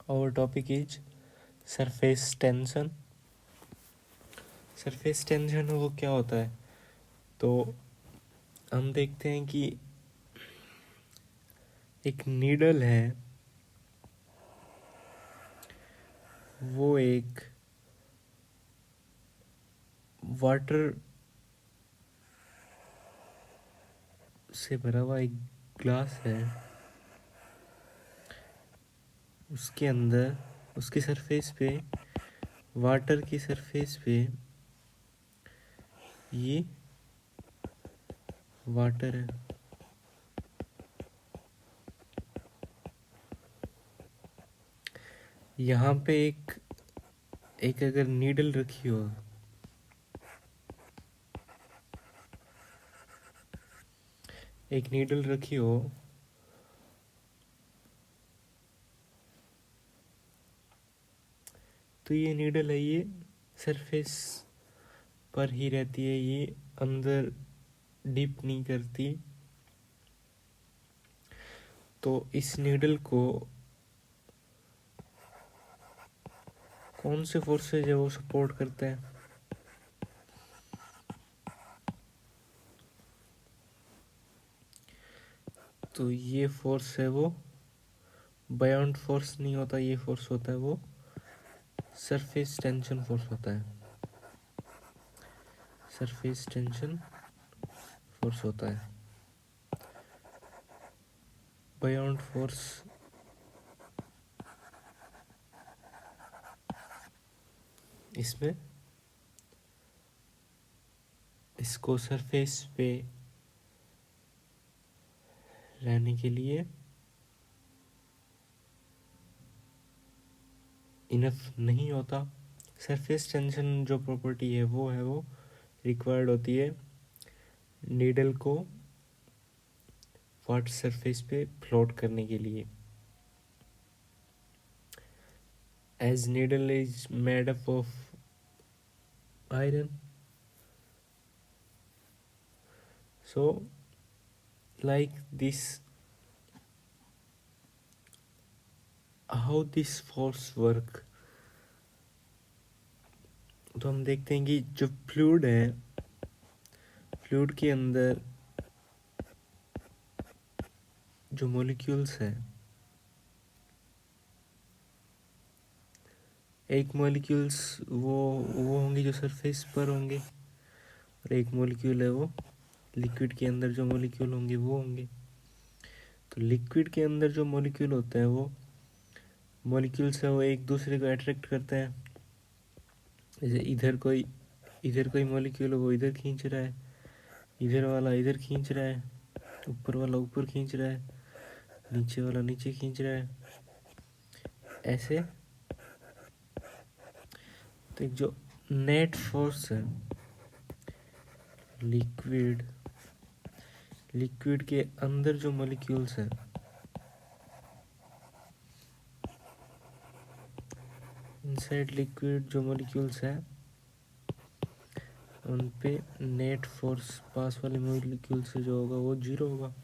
Our topic is surface tension. Surface tension वो क्या होता है? तो हम देखते हैं कि एक नीडल है, वो एक वाटर से भरा हुआ एक ग्लास है। उसके अंदर उसकी सरफेस पे, वाटर की सरफेस पे ये वाटर है। यहाँ पे एक अगर नीडल रखी हो, एक नीडल रखी हो तो ये नीडल है, ये सरफेस पर ही रहती है, ये अंदर डीप नहीं करती। तो इस नीडल को कौन से फोर्सेज है वो सपोर्ट करते हैं? तो ये फोर्स है वो बायोंड फोर्स नहीं होता, ये फोर्स होता है वो सरफेस टेंशन फोर्स होता है। सरफेस टेंशन फोर्स होता है। बायोंड फोर्स इसमें इसको सरफेस पे रहने के लिए इनफ नहीं होता। सरफेस टेंशन जो प्रॉपर्टी है वो रिक्वायर्ड होती है नीडल को वाटर सरफेस पे फ्लोट करने के लिए। As needle is made up of iron, so like this, how this force work? तो हम देखते हैं कि जो फ्लूइड है, फ्लूइड के अंदर जो मॉलिक्यूल्स हैं, एक मॉलिक्यूल्स वो होंगे जो सरफेस पर होंगे, और एक मॉलिक्यूल है वो लिक्विड के अंदर जो मॉलिक्यूल होंगे वो होंगे। तो लिक्विड के अंदर जो मॉलिक्यूल होते हैं वो मॉलिक्यूल्स है वो एक दूसरे को अट्रैक्ट करते हैं। जैसे इधर कोई मॉलिक्यूल है वो इधर खींच रहा है, इधर वाला इधर खींच रहा है, ऊपर वाला ऊपर खींच रहा है, नीचे वाला नीचे खींच रहा है, ऐसे। तो एक जो नेट फोर्स है लिक्विड के अंदर जो मॉलिक्यूल्स हैं, इनसाइड लिक्विड जो मॉलिक्यूल्स हैं उन पे नेट फोर्स पास वाले मॉलिक्यूल से जो होगा वो 0 होगा।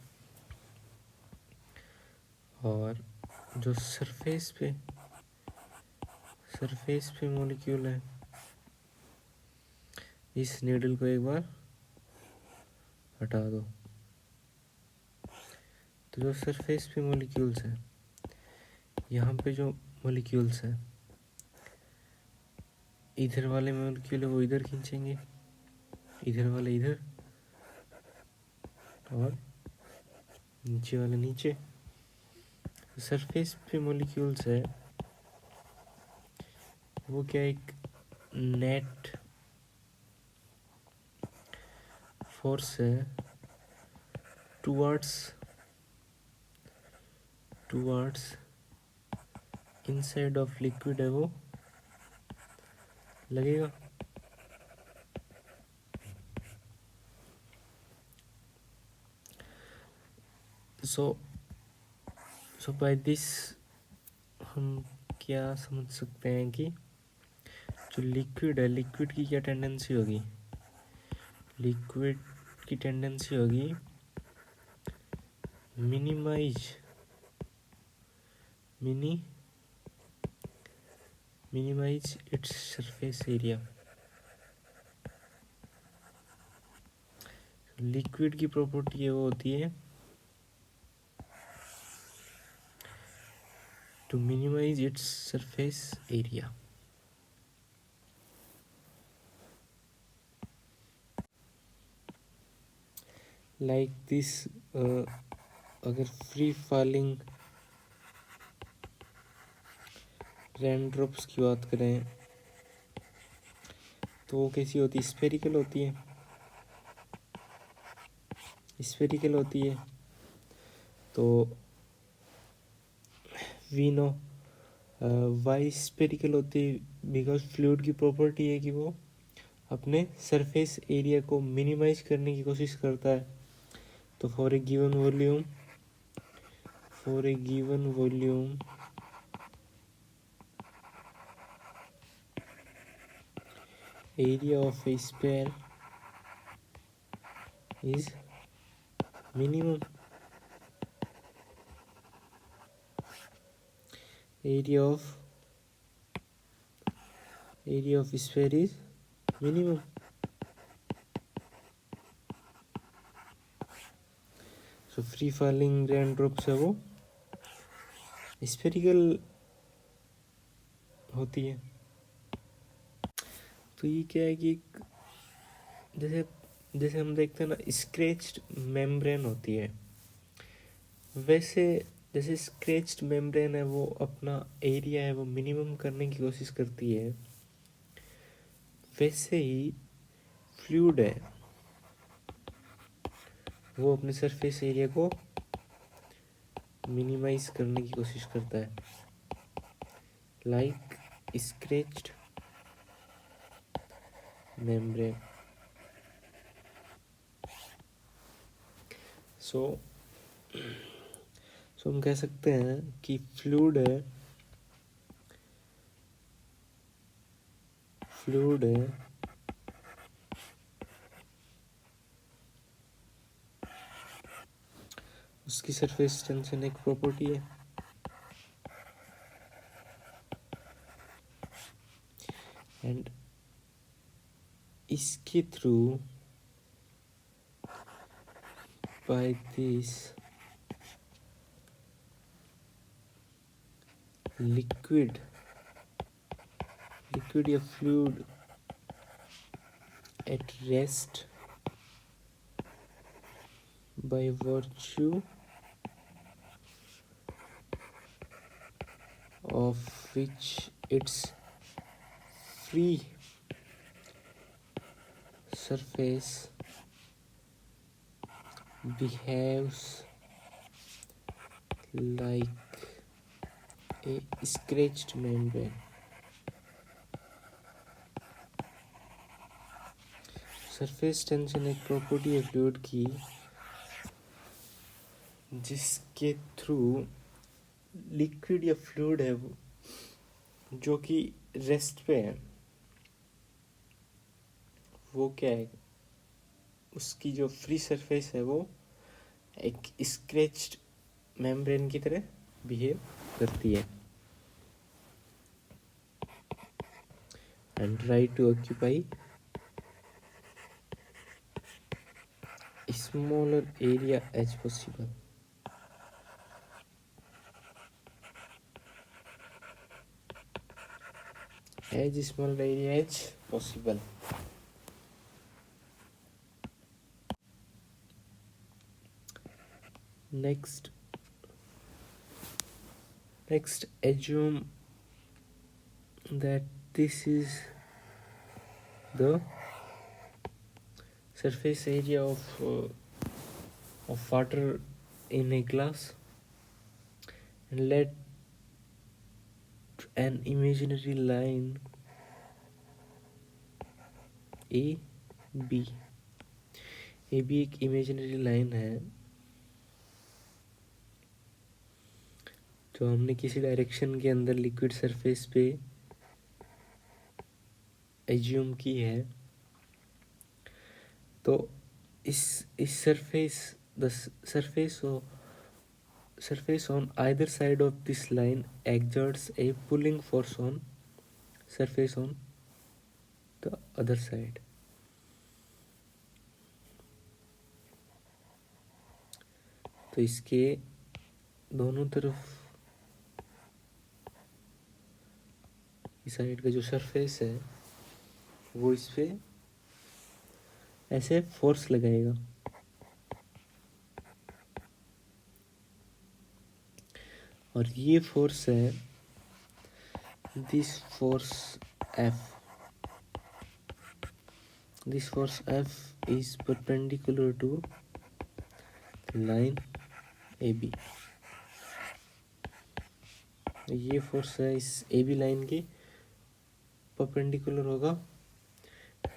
और जो सरफेस पे मॉलिक्यूल है, इस नीडल को एक बार हटा दो। तो जो सरफेस पे मॉलिक्यूल्स हैं, यहाँ पे जो मॉलिक्यूल्स हैं, इधर वाले मॉलिक्यूल है वो इधर खींचेंगे, इधर वाले इधर, और नीचे वाले नीचे। सरफेस पे मॉलिक्यूल्स है वो क्या, एक नेट फोर्स है टुवर्ड्स इनसाइड ऑफ लिक्विड है वो लगेगा। सो बाय दिस हम क्या समझ सकते हैं कि जो लिक्विड है, लिक्विड की क्या टेंडेंसी होगी? लिक्विड की टेंडेंसी होगी minimize minimize its surface area. Liquid की प्रॉपर्टी है वो होती है to minimize its surface area. Like this, अगर फ्री फॉलिंग रेनड्रॉप्स की बात करें तो वो कैसी होती है? स्फेरिकल होती है, स्फेरिकल होती है। तो वी नो वाई स्फेरिकल होती है, बिकॉज फ्लूइड की प्रॉपर्टी है कि वो अपने सरफेस एरिया को मिनिमाइज करने की कोशिश करता है। तो for a given volume area of a sphere is minimum. Area of sphere is minimum. So free falling raindrops है वो स्फेरिकल होती है। तो ये क्या है कि जैसे हम देखते हैं ना, स्क्रैच्ड मेम्ब्रेन होती है, वैसे जैसे स्क्रैच्ड मेम्ब्रेन है वो अपना एरिया है वो मिनिमम करने की कोशिश करती है, वैसे ही फ्लूइड है वो अपने सरफेस एरिया को मिनिमाइज करने की कोशिश करता है, लाइक स्क्रैच्ड मेम्ब्रेन। सो हम कह सकते हैं कि फ्लूइड है उसकी सरफेस टेंशन एक प्रॉपर्टी है, एंड इसके थ्रू बाय दिस लिक्विड या fluid at rest by virtue of which its free surface behaves like a scratched membrane. Surface tension एक प्रॉपर्टी है फ्लूइड की जिसके थ्रू लिक्विड या फ्लूइड है वो जो कि रेस्ट पे है, वो क्या है, उसकी जो फ्री सरफेस है वो एक स्क्रैच्ड मेम्ब्रेन की तरह बिहेव करती है, and try to occupy smaller area as possible. As small area as possible. Next assume that this is the surface area of water in a glass, and let an imaginary line AB एक imaginary line है जो हमने किसी direction के अंदर liquid surface पे assume की है। तो इस surface the surface on either side of this line exerts a pulling force on surface on the other side. तो इसके दोनों तरफ इस साइड का जो सरफेस है वो इस पे ऐसे फोर्स लगाएगा, और ये फोर्स है this force F. This force F is perpendicular to line AB. ये फोर्स है इस AB लाइन के परपेंडिकुलर होगा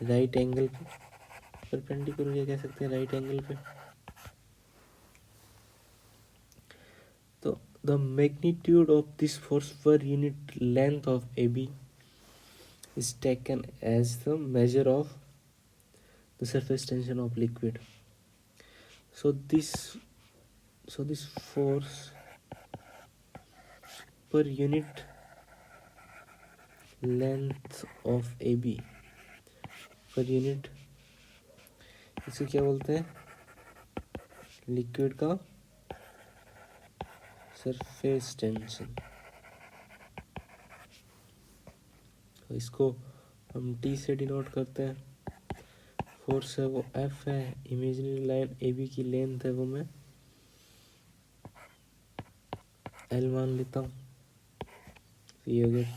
राइट एंगल पे, परपेंडिकुलर ये कह सकते हैं राइट एंगल पे. तो the magnitude of this force per unit length of AB is taken as the measure of the surface tension of liquid. So this force per unit length of AB per unit, इसको क्या बोलते हैं, liquid का surface tension. तो इसको हम T से denote करते हैं. फोर्स है वो F है, इमेजिनरी लाइन AB की लेंथ है वो मैं L मान लेता हूँ. तो ये हो गया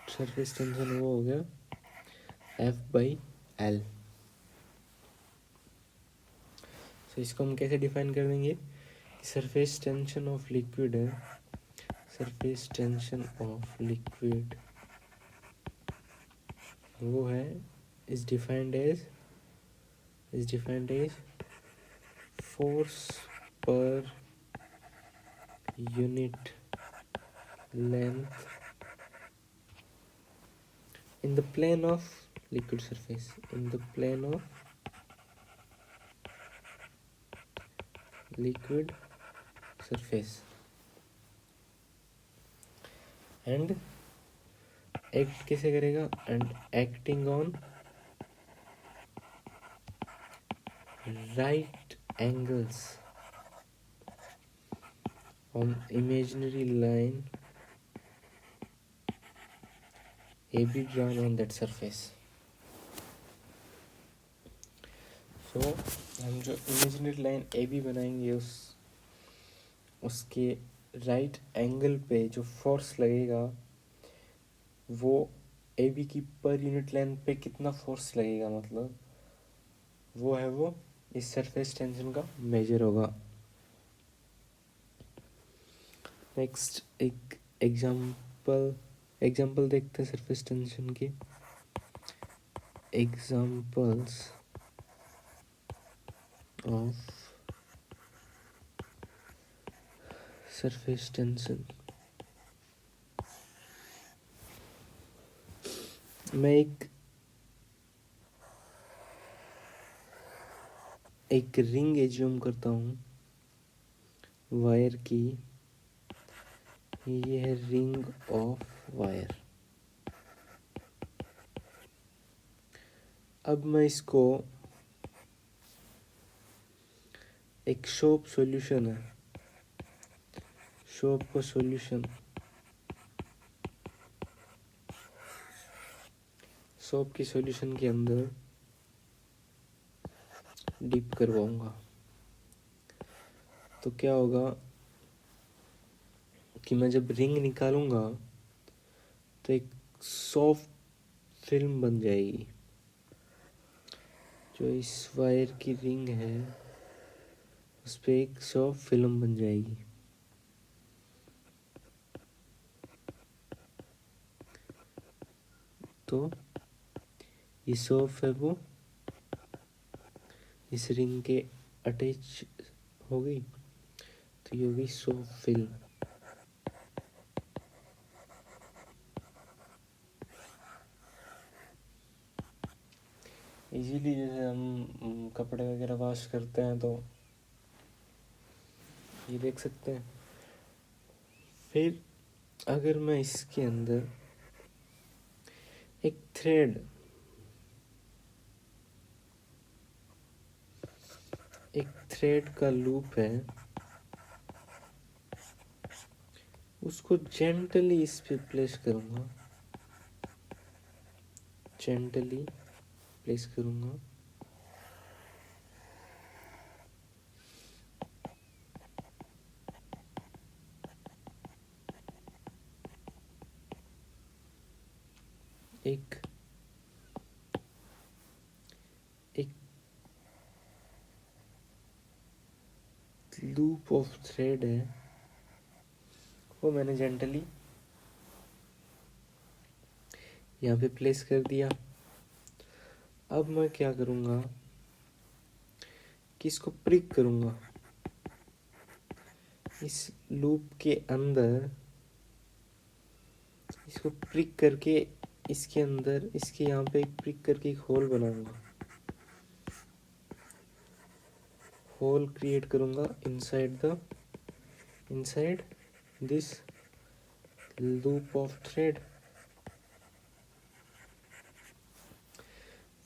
सरफेस टेंशन, वो हो गया F/L. तो इसको हम कैसे डिफाइन कर देंगे, सरफेस टेंशन ऑफ लिक्विड है, सरफेस टेंशन ऑफ लिक्विड वो है is defined as force per unit length in the plane of liquid surface, in the plane of liquid surface, and act कैसे करेगा, and acting on right angles on imaginary line AB drawn on that surface. So हम जो imaginary line AB बनाएंगे उसके right angle पे जो force लगेगा वो AB की पर यूनिट लेंथ पे कितना फोर्स लगेगा, मतलब वो इस सरफेस टेंशन का मेजर होगा. नेक्स्ट एक एग्जाम्पल देखते हैं सरफेस टेंशन के. Examples of surface tension. मैं एक रिंग एज्यूम करता हूँ वायर की. ये है रिंग ऑफ वायर. अब मैं इसको एक शॉप सॉल्यूशन है, शॉप का सॉल्यूशन, शॉप की सॉल्यूशन के अंदर डिप करवाऊंगा. तो क्या होगा कि मैं जब रिंग निकालूंगा तो एक सॉफ्ट फिल्म बन जाएगी. जो इस वायर की रिंग है उस पे एक सॉफ्ट फिल्म बन जाएगी. तो ये सॉफ्ट है वो इस रिंग के अटैच हो गई, तो ये होगी सॉफ्ट फिल्म. इजीली जैसे हम कपड़े वगैरह वॉश करते हैं तो ये देख सकते हैं. फिर अगर मैं इसके अंदर एक थ्रेड, एक थ्रेड का लूप है, उसको जेंटली इस पे प्लेस करूंगा, जेंटली प्लेस करूंगा। एक एक लूप ऑफ थ्रेड है, वो मैंने जेंटली यहाँ पे प्लेस कर दिया। अब मैं क्या करूँगा कि इसको प्रिक करूँगा इस लूप के अंदर, इसको प्रिक करके इसके अंदर, इसके यहाँ पे एक प्रिक करके एक होल बनाऊंगा, होल क्रिएट करूँगा inside this loop of thread.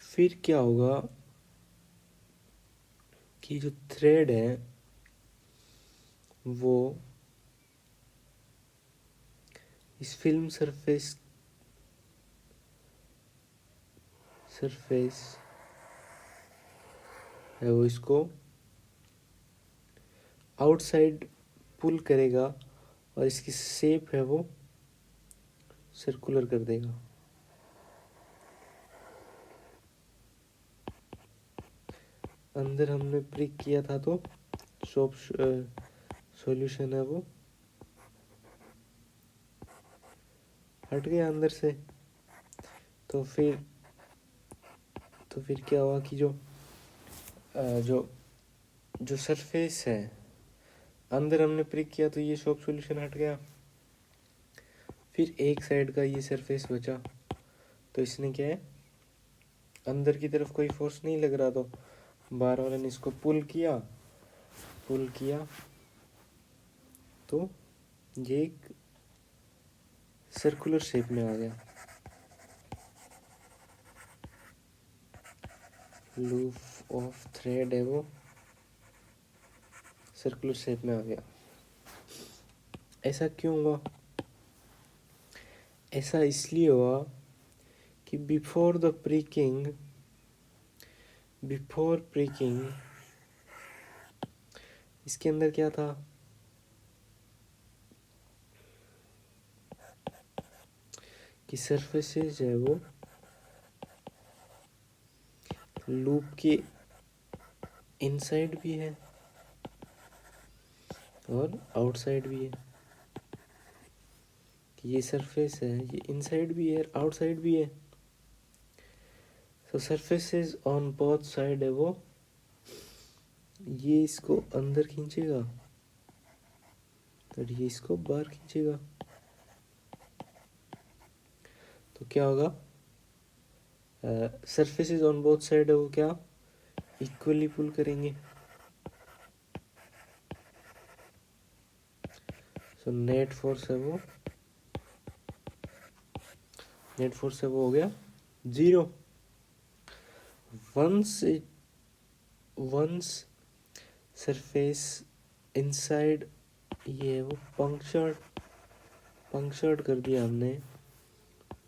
फिर क्या होगा कि जो थ्रेड है वो इस फिल्म सरफेस है, वो इसको आउटसाइड पुल करेगा और इसकी शेप है वो सर्कुलर कर देगा। अंदर हमने प्रिक किया था तो सॉल्यूशन है वो हट गया अंदर से। तो फिर क्या हुआ कि जो जो सरफेस है अंदर हमने प्रिक किया तो ये शॉप सॉल्यूशन हट गया। फिर एक साइड का ये सरफेस बचा, तो इसने क्या है, अंदर की तरफ कोई फोर्स नहीं लग रहा, तो बार वाले ने इसको पुल किया तो ये एक सर्कुलर शेप में आ गया, लूप ऑफ थ्रेड है वो सर्कुलर शेप में आ गया। ऐसा क्यों हुआ? ऐसा इसलिए हुआ कि बिफोर प्रिकिंग इसके अंदर क्या था कि सरफेसेस है वो लूप के इनसाइड भी है और आउटसाइड भी है। ये सरफेस है, ये इनसाइड भी है आउटसाइड भी है। तो सरफेसेस ऑन बोथ साइड है वो, ये इसको अंदर खींचेगा और ये इसको बाहर खींचेगा। तो क्या होगा, सरफेसेस ऑन बोथ साइड है वो क्या इक्वली पुल करेंगे। सो नेट फोर्स है वो हो गया 0। वंस सरफेस इनसाइड ये वो पंक्चर्ड कर दिया हमने,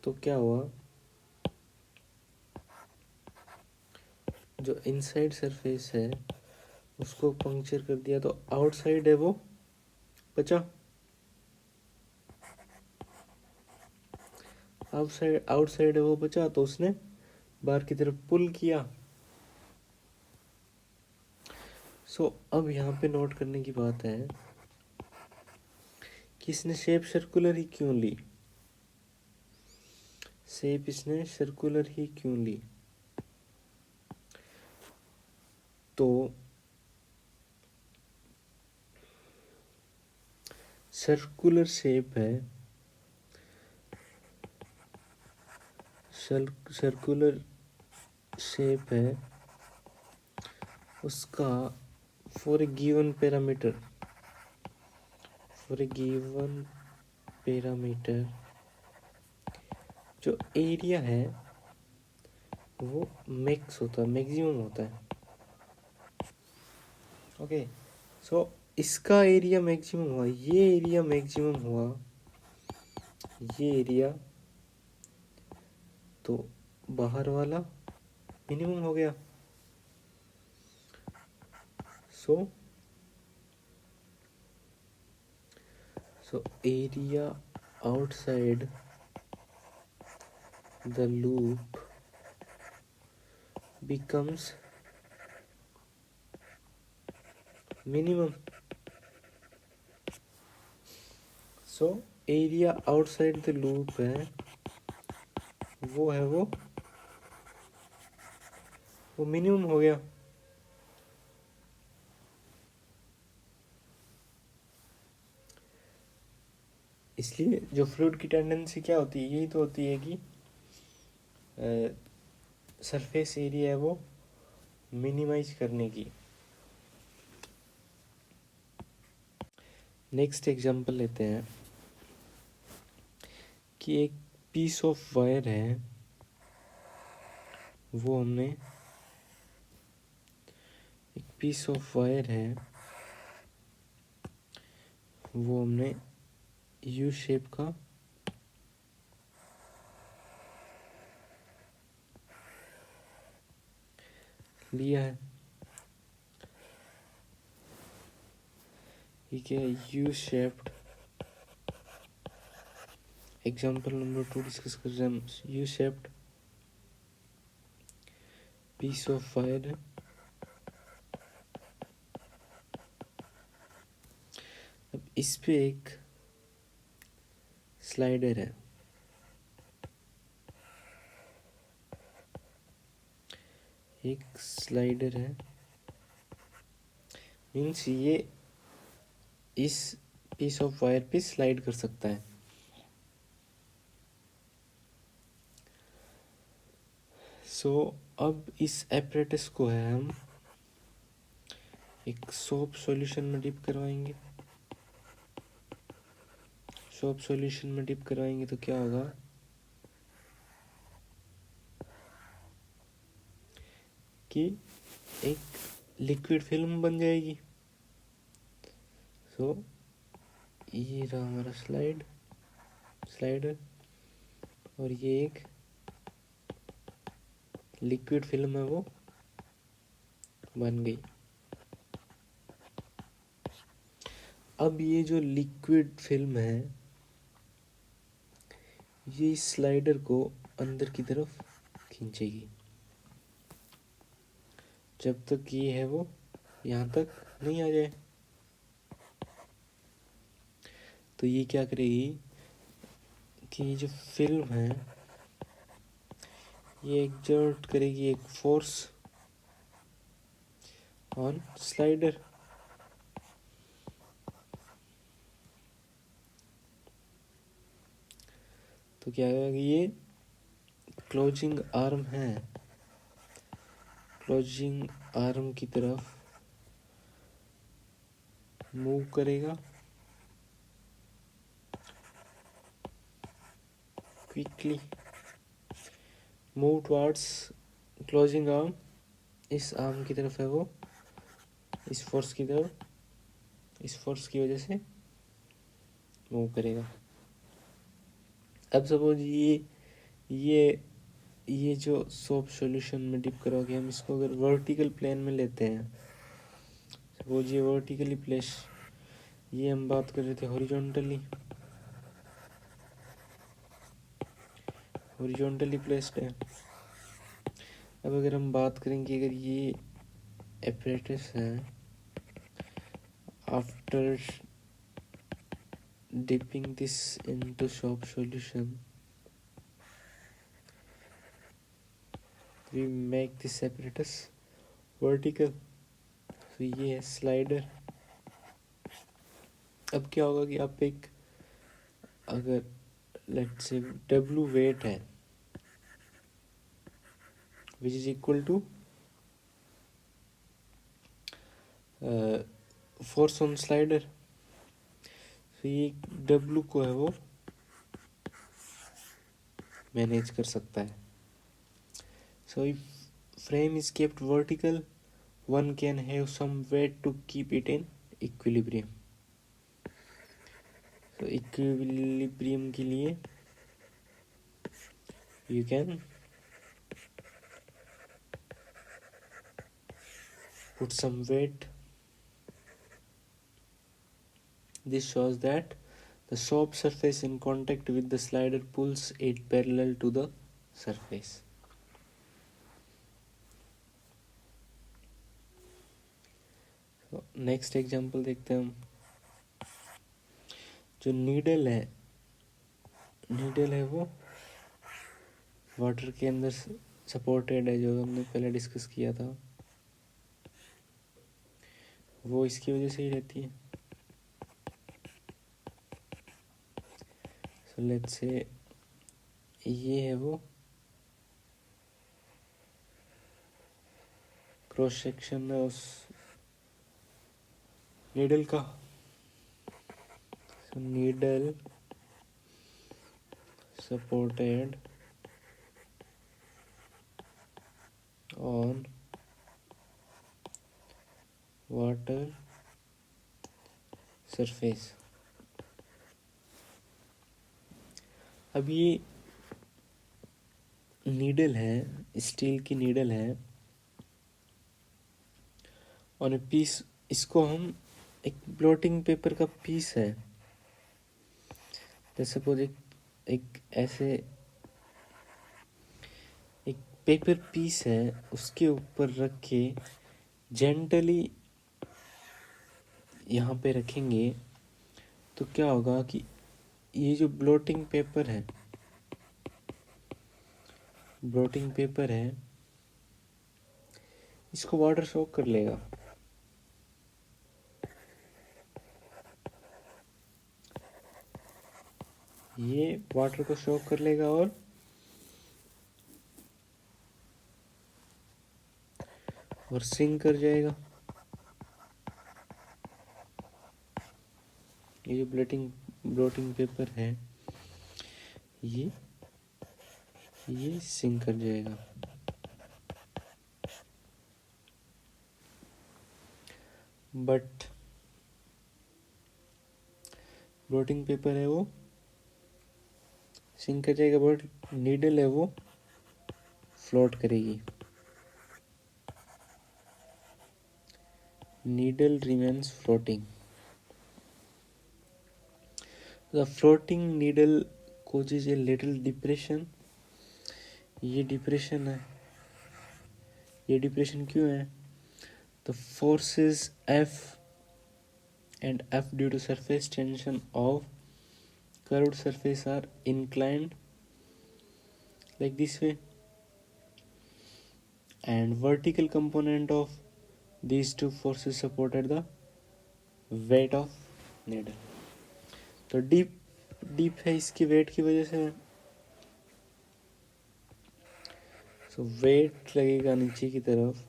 तो क्या हुआ, जो इनसाइड सरफेस है उसको पंक्चर कर दिया, तो आउटसाइड है वो बचा। आउटसाइड है वो बचा, तो उसने बाहर की तरफ पुल किया। अब यहाँ पे नोट करने की बात है कि इसने शेप सर्कुलर ही क्यों ली, तो सर्कुलर शेप है उसका फॉर ए गिवन पैरामीटर जो एरिया है वो मैक्स होता है, मैक्सिमम होता है। ओके, सो इसका एरिया मैक्सिमम हुआ, ये एरिया मैक्सिमम हुआ, ये एरिया, तो बाहर वाला मिनिमम हो गया। So area outside the loop becomes minimum. So area outside the loop है वो मिनिमम हो गया। इसलिए जो फ्लूइड की टेंडेंसी क्या होती है, यही तो होती है कि सरफेस एरिया है वो मिनिमाइज करने की। नेक्स्ट एग्जांपल लेते हैं कि एक पीस ऑफ वायर है, वो हमने एक पीस ऑफ वायर है वो हमने यू शेप का लिया है, ठीक है, U shaped. Example number 2 discuss कर रहे हैं हम। U shaped piece of wire है, अब इस पे एक स्लाइडर है, एक स्लाइडर है, मीन्स ये इस पीस ऑफ वायर पे स्लाइड कर सकता है। सो अब इस एपरेटस को है हम एक सोप सॉल्यूशन में डिप करवाएंगे। सोप सॉल्यूशन में डिप करवाएंगे तो क्या होगा कि एक लिक्विड फिल्म बन जाएगी। सो ये रहा हमारा स्लाइडर, और ये एक लिक्विड फिल्म है वो बन गई। अब ये जो लिक्विड फिल्म है ये इस स्लाइडर को अंदर की तरफ खींचेगी जब तक ये है वो यहाँ तक नहीं आ जाए। तो ये क्या करेगी कि ये जो फिल्म है ये एक्सर्ट करेगी एक फोर्स ऑन स्लाइडर। तो क्या होगा, ये क्लोजिंग आर्म है, क्लोजिंग आर्म की तरफ मूव करेगा quickly, move towards closing arm. इस आर्म की तरफ है वो इस फोर्स की तरफ, इस फोर्स की वजह से मूव करेगा। अब सपोज ये जो सोप सॉल्यूशन में डिप करोगे हम इसको अगर वर्टिकल प्लेन में लेते हैं, सपोज ये वर्टिकली प्लेस, ये हम बात कर रहे थे हॉरिजॉन्टली प्लेस्ड है। अब अगर हम बात करेंगे अगर ये एपरेटस है, after dipping this into soap solution we make this apparatus vertical। तो ये है स्लाइडर। अब क्या होगा कि आप एक अगर लेट्स से W वेट है which is equal to force on slider, तो ये W को है वो मैनेज कर सकता है. So if frame is kept vertical, one can have some weight to keep it in equilibrium. So equilibrium के लिए you can put some weight. This shows that the soap surface in contact with the slider pulls it parallel to the surface. So next example देखते हैं हम. जो needle है वो water के अंदर सपोर्टेड है, जो हमने पहले डिस्कस किया था, वो इसकी वजह से ही रहती है. सो लेट्स से ये है वो क्रॉस सेक्शन है उस नीडल का. So needle supported on water surface. अब ये नीडल है, स्टील की नीडल है, और पीस, इसको हम एक ब्लोटिंग पेपर का पीस है, जैसे सपोज एक ऐसे एक पेपर पीस है, उसके ऊपर रख के जेंटली यहाँ पे रखेंगे तो क्या होगा कि ये जो ब्लोटिंग पेपर है इसको वाटर सोक कर लेगा. ये वाटर को सोक कर लेगा और सिंक कर जाएगा. ये जो ब्लोटिंग पेपर है ये सिंक कर जाएगा. बट ब्लोटिंग पेपर है वो सिंक कर जाएगा, बट नीडल है वो फ्लोट करेगी. Needle remains floating. The floating needle causes a little depression. ये डिप्रेशन है. ये डिप्रेशन क्यों है? The forces F and F due to surface tension of curved surface are inclined like this way, and vertical component of these two forces supported the weight of needle. तो deep है इसकी wait की वजह से. सो wait लगेगा नीचे की तरफ,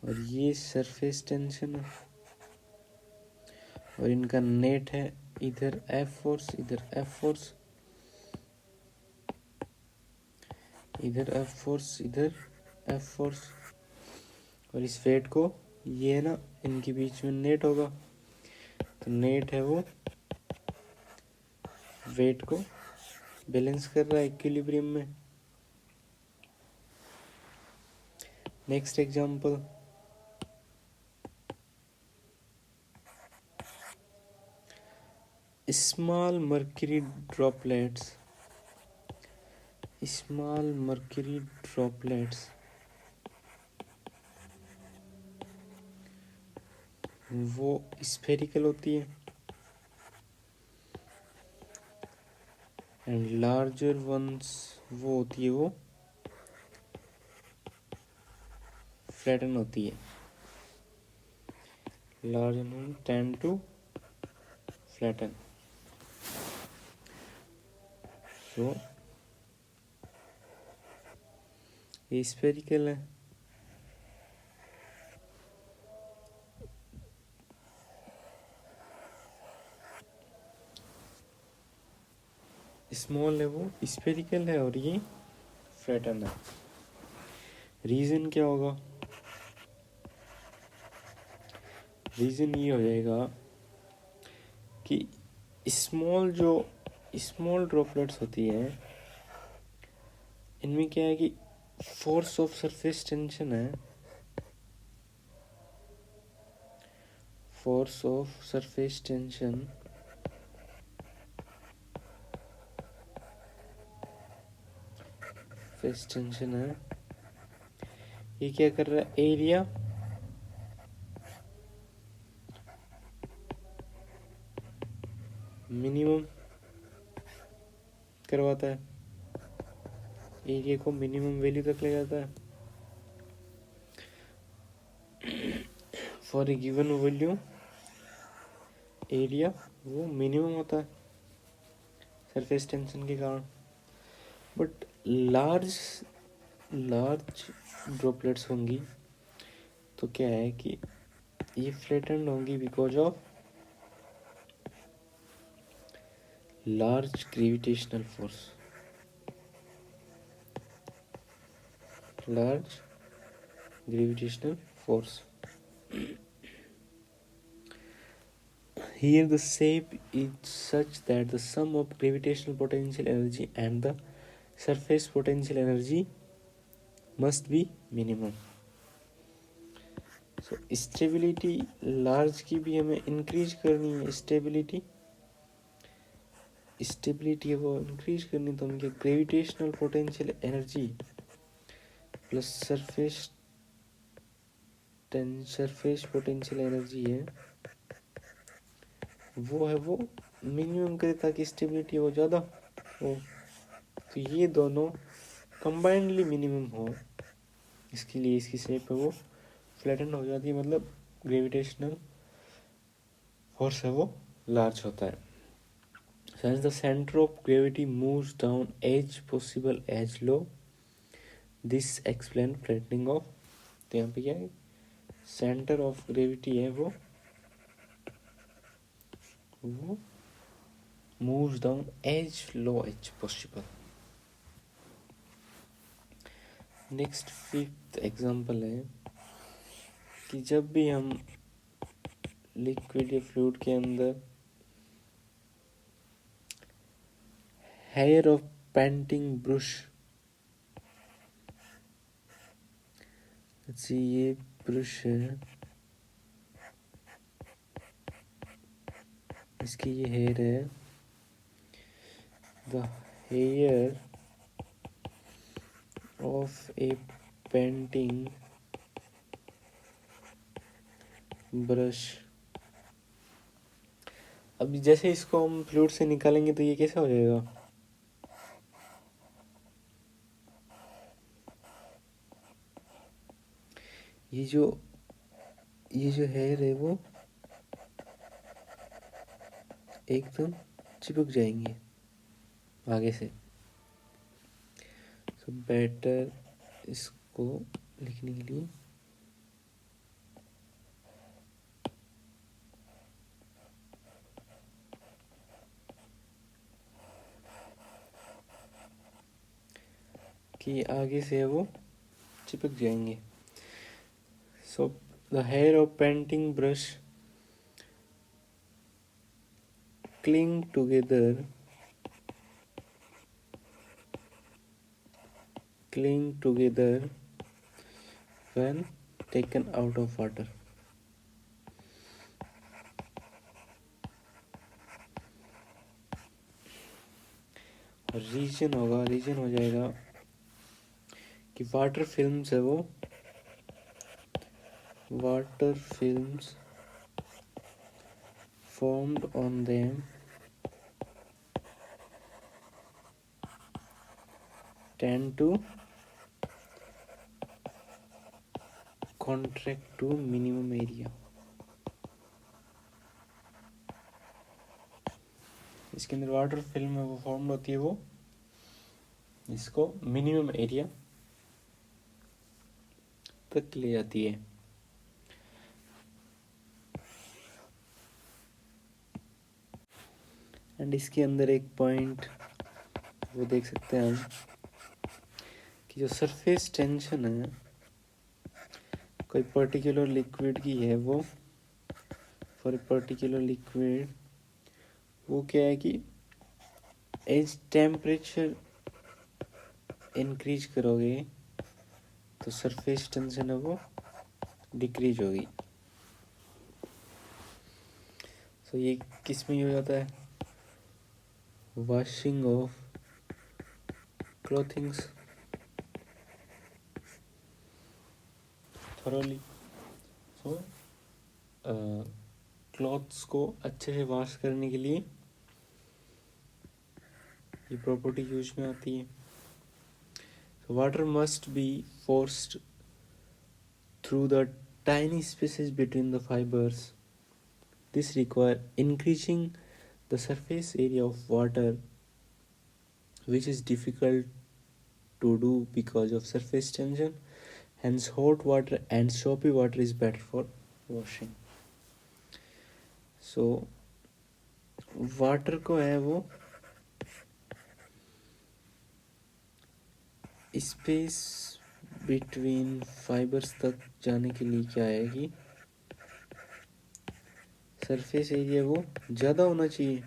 और ये सरफेस टेंशन है, और इनका नेट है इधर एफ फोर्स, इधर एफ फोर्स, इधर एफ फोर्स, इधर एफ फोर्स, और इस वेट को ये है ना इनके बीच में नेट होगा. तो नेट है वो वेट को बैलेंस कर रहा है इक्विलिब्रियम में. Next example. Small mercury droplets वो स्फेरिकल होती है, एंड लार्जर वंस वो होती है वो फ्लैटन होती है. Larger one tend to flatten. So ये स्फेरिकल है. स्मॉल है वो स्फेरिकल है और ये फ्लैटन है। रीज़न क्या होगा? रीज़न ये हो जाएगा कि स्मॉल ड्रॉपलेट्स होती है, इनमें क्या है कि फोर्स ऑफ सरफेस टेंशन है, फोर्स ऑफ सरफेस टेंशन है। ये क्या कर रहा है? एरिया मिनिमम करवाता है, एरिया को मिनिमम वैल्यू तक ले जाता है for a given volume. Area वो मिनिमम होता है सरफेस टेंशन के कारण। बट लार्ज ड्रॉपलेट्स होंगी तो क्या है कि ये फ्लैटेंड होंगी because of large gravitational force. Large gravitational force. Here the shape is such that the sum of gravitational potential energy and the surface potential energy must be minimum. So stability large की भी हमें increase करनी है, stability है वो increase करनी, तो हम क्या gravitational potential energy plus surface potential energy है वो मिनिमम करे ताकि स्टेबिलिटी वो ज़्यादा हो। तो ये दोनों कंबाइंडली मिनिमम हो, इसके लिए इसकी शेप है वो फ्लैटन हो जाती है, मतलब ग्रेविटेशनल फोर्स है वो लार्ज होता है। Since the center of gravity moves down as possible as low, this explain flattening of। तो यहाँ पे क्या है, सेंटर ऑफ ग्रेविटी है वो moves down as low as possible। Next 5th example है कि जब भी हम लिक्विड या फ्लूइड के अंदर हेयर ऑफ पेंटिंग ब्रश, ये ब्रश है, इसकी ये हेयर है, the hair of a painting brush. अब जैसे इसको हम फ्लूइड से निकालेंगे तो ये कैसे हो जाएगा? ये जो हेयर है वो एकदम चिपक जाएंगे आगे से। तो बेटर इसको लिखने के लिए कि आगे से वो चिपक जाएंगे। So the hair of painting brush cling together when taken out of water। Reason हो जाएगा कि वाटर फिल्म्स है वो, water films formed on them tend to contract to minimum area। इसके अंदर वाटर फिल्म है वो फॉर्म होती है, वो इसको मिनिमम एरिया तक ले जाती है। एंड इसके अंदर एक पॉइंट वो देख सकते हैं हम कि जो सरफेस टेंशन है कोई पर्टिकुलर लिक्विड की है, वो फॉर ए पर्टिकुलर लिक्विड वो क्या है कि एज टेम्परेचर इंक्रीज करोगे तो सरफेस टेंशन है वो डिक्रीज होगी। तो ये किस में हो जाता है? Washing of clothings thoroughly. So clothes को अच्छे से वॉश करने के लिए ये प्रॉपर्टी यूज में आती है। So water must be forced through the tiny spaces between the fibers. This requires increasing the surface area of water, which is difficult to do because of surface tension. Hence, hot water and soapy water is better for washing. So, water को है वो space between fibres तक जाने के लिए क्या है कि सरफेस एरिया वो ज़्यादा होना चाहिए।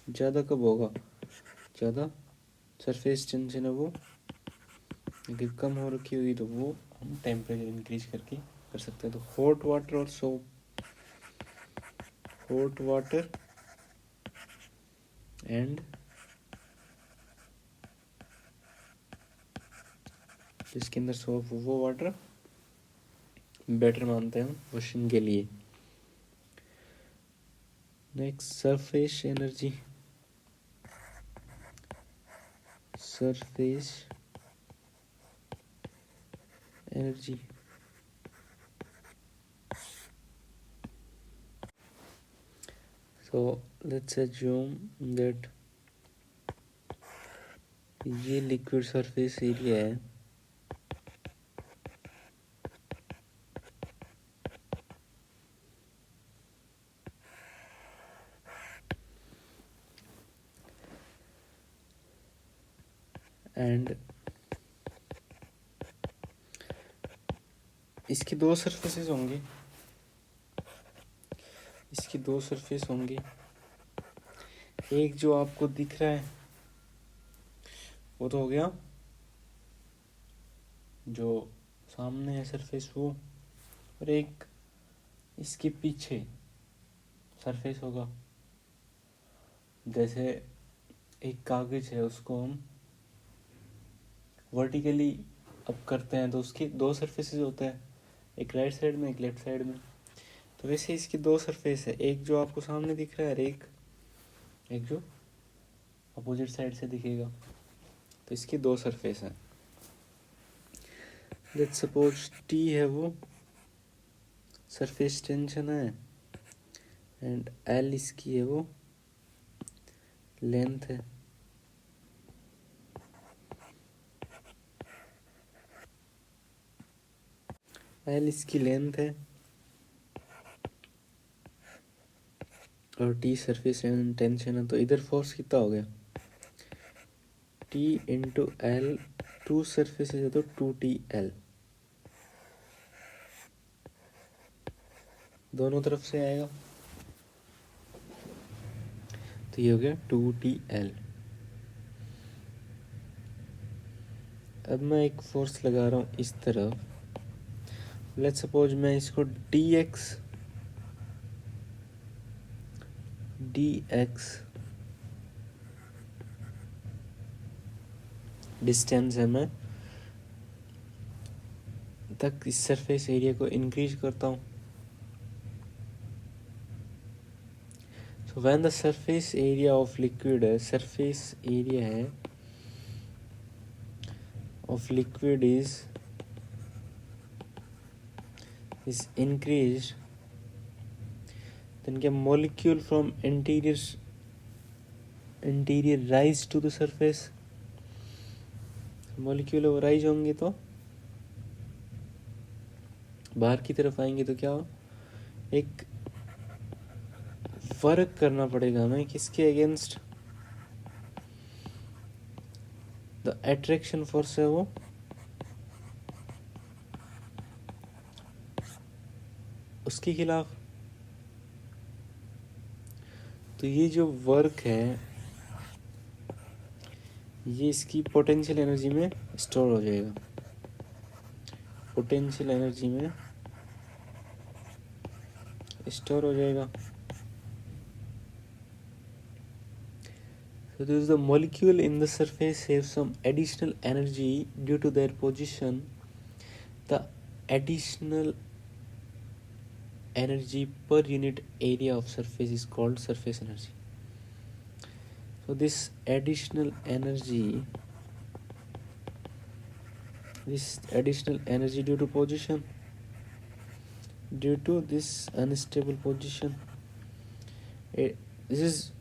ज़्यादा कब होगा? ज़्यादा सरफेस टेंशन है वो अगर कम हो रखी होगी तो वो हम टेम्परेचर इंक्रीज करके कर सकते हैं। तो हॉट वाटर और सोप, हॉट वाटर एंड जिसके अंदर सोप वो वाटर बेटर मानते हैं हम वॉशिंग के लिए। Next surface energy. Surface energy so let's assume that ये लिक्विड सरफेस एरिया है एंड इसकी दो सरफेसेस होंगी। इसकी दो सरफेस होंगी, एक जो आपको दिख रहा है वो तो हो गया जो सामने है सरफेस वो, और एक इसके पीछे सरफेस होगा। जैसे एक कागज है उसको हम वर्टिकली अप करते हैं तो उसकी दो सरफेसेस होते हैं, एक राइट साइड में एक लेफ्ट साइड में। तो वैसे इसकी दो सरफेस है, एक जो आपको सामने दिख रहा है और एक जो अपोजिट साइड से दिखेगा। तो इसकी दो सरफेस हैं। लेट्स सपोज टी है वो सरफेस टेंशन है एंड एल इसकी है वो लेंथ है। एल इसकी लेंथ है और टी सरफेस टेंशन है। तो इधर फोर्स कितना हो गया? T into L, two surface है तो 2TL दोनों तरफ से आएगा तो ये हो गया 2TL। अब मैं एक फोर्स लगा रहा हूँ इस तरफ। लेट्स सपोज मैं इसको dx डिस्टेंस है मैं तक इस सरफेस एरिया को इंक्रीज करता हूँ। So when the surface area of liquid है, सरफेस एरिया है of liquid is increased, then क्या molecule from interior rise to the surface, molecule वो rise होंगे तो बाहर की तरफ आएंगे तो क्या हो, एक वर्क करना पड़ेगा हमें किसके अगेंस्ट? द अट्रैक्शन फोर्स है वो उसके खिलाफ। तो ये जो वर्क है ये इसकी पोटेंशियल एनर्जी में स्टोर हो जाएगा, पोटेंशियल एनर्जी में स्टोर हो जाएगा। So this is the molecule in the surface have some additional energy due to their position. The additional energy per unit area of surface is called surface energy. So this additional energy due to position, due to this unstable position, this is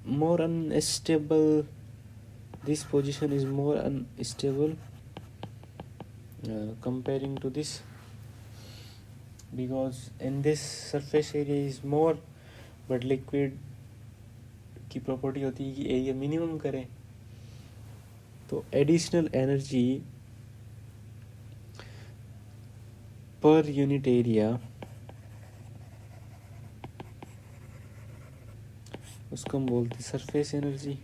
more unstable, this position is more unstable comparing to this, because in this surface area is more, but liquid की property होती है कि area minimum करें। तो additional energy per unit area उसको हम बोलते हैं सरफेस एनर्जी।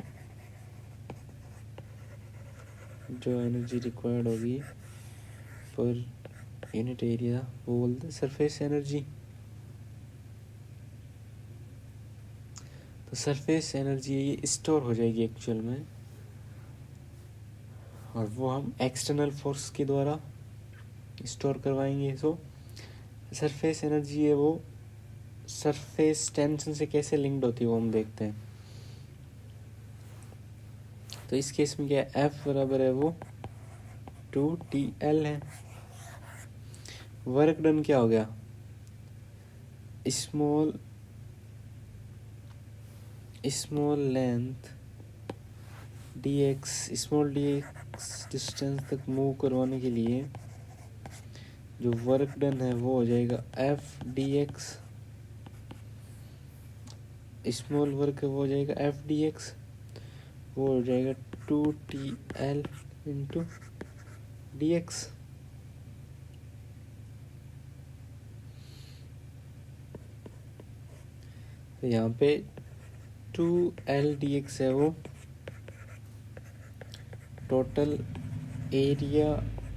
जो एनर्जी रिक्वायर्ड होगी पर यूनिट एरिया वो बोलते हैं सरफेस एनर्जी। तो सरफेस एनर्जी ये स्टोर हो जाएगी एक्चुअल में, और वो हम एक्सटर्नल फोर्स के द्वारा स्टोर करवाएंगे। सो सरफेस एनर्जी है वो सरफेस टेंशन से कैसे लिंक्ड होती है वो हम देखते हैं। तो इस केस में क्या है, F बराबर है वो 2TL है। वर्क डन क्या हो गया, small length dx, small dx distance तक मूव करवाने के लिए जो वर्क डन है वो हो जाएगा F dx। स्मॉल वर्क है वो हो जाएगा F dx, वो हो जाएगा 2TL इंटू dx। तो यहाँ पे 2L dx है वो टोटल एरिया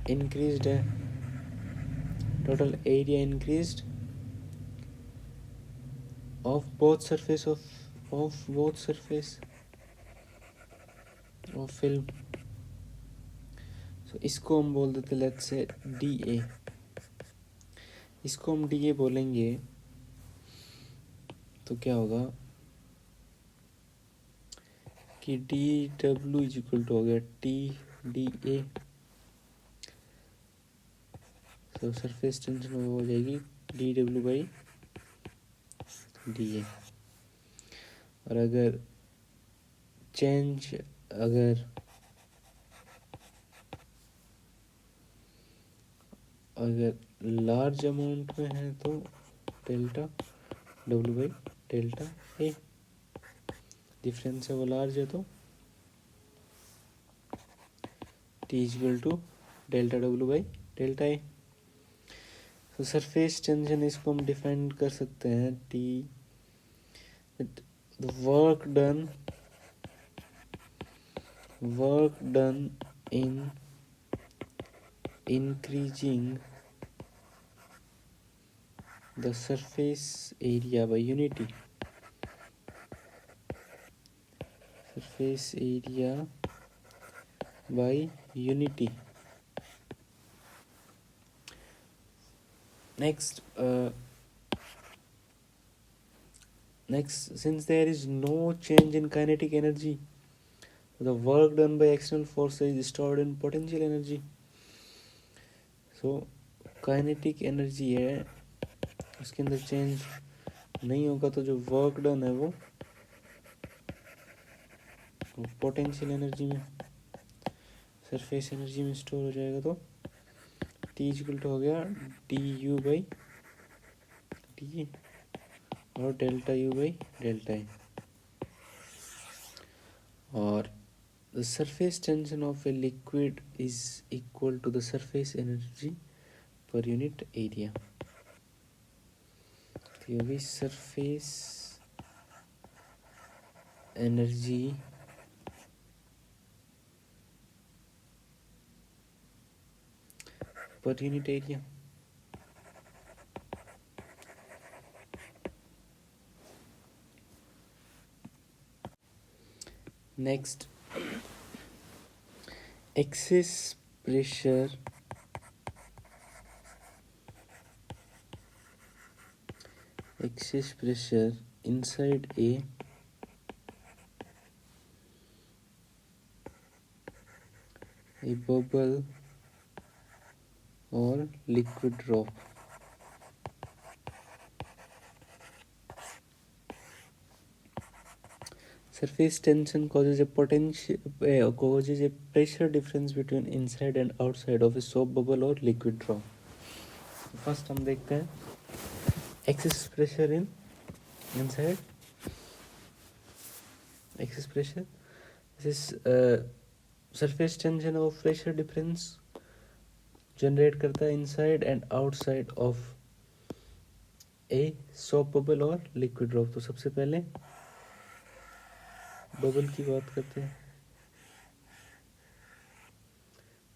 इंक्रीज्ड है, total area increased of both surface of film. So इसको हम बोल देते लेट्स से DA। इसको हम DA बोलेंगे तो क्या होगा कि DW इज इक्वल टू हो गया TDA। तो सरफेस टेंशन वो हो जाएगी DW बाई DA। और अगर लार्ज अमाउंट में है तो delta W by delta A, difference है वो लार्ज है तो T equal to delta W by delta A। तो सरफेस टेंशन इसको हम डिफाइन कर सकते हैं T, the work done in increasing the surface area by unity, surface area by unity। Next, since there is no change in kinetic energy, the work done by external forces is stored in potential energy। So kinetic energy है उसके अंदर change नहीं होगा, तो जो work done है वो potential energy में, सरफेस एनर्जी में स्टोर हो जाएगा। तो T इक्वल टू हो गया DU बाई D और delta U by delta A। और the surface tension of a liquid is equal to the surface energy per unit area. तो ये भी surface energy per unit area. Next, excess pressure inside a bubble or liquid drop. Surface tension causes a pressure difference between inside and outside of a soap bubble or liquid drop. First हम देखते हैं excess pressure in inside. Excess pressure. This is surface tension of pressure difference generate करता है inside and outside of a soap bubble or liquid drop. तो सबसे पहले bubble की बात करते हैं.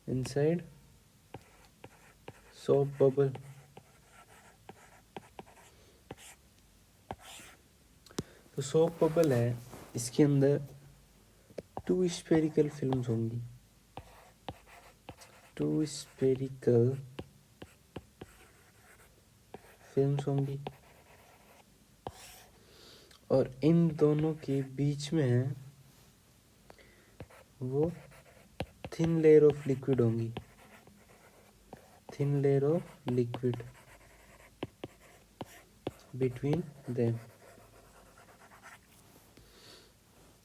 Inside soap bubble. तो सोप बबल है, इसके अंदर 2 स्फेरिकल फिल्म्स होंगी. 2 स्फेरिकल फिल्म्स होंगी और इन दोनों के बीच में है वो थिन लेयर ऑफ लिक्विड होंगी. Thin layer of liquid between them.